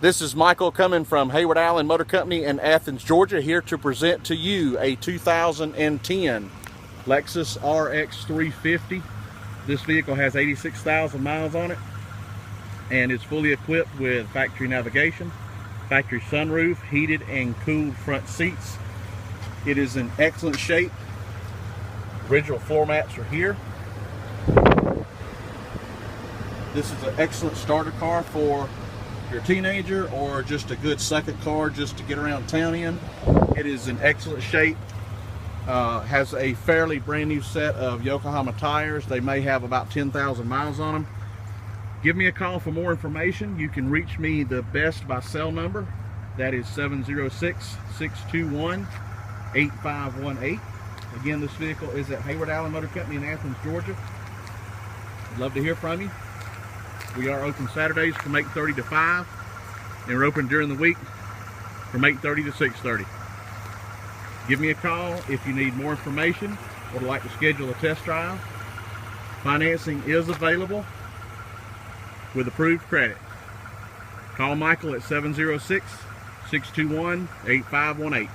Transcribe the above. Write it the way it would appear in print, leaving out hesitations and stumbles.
This is Michael coming from Hayward Allen Motor Company in Athens, Georgia, here to present to you a 2010 Lexus RX350. This vehicle has 86,000 miles on it and is fully equipped with factory navigation, factory sunroof, heated and cooled front seats. It is in excellent shape. Original floor mats are here. This is an excellent starter car for your teenager or just a good second car just to get around town in. It is in excellent shape. Has a fairly brand new set of Yokohama tires. They may have about 10,000 miles on them. Give me a call for more information. You can reach me the best by cell number. That is 706-621-8518. Again, this vehicle is at Hayward Allen Motor Company in Athens, Georgia. I'd love to hear from you. We are open Saturdays from 8:30 to 5, and we're open during the week from 8:30 to 6:30. Give me a call if you need more information or would like to schedule a test drive. Financing is available with approved credit. Call Michael at 706-621-8518.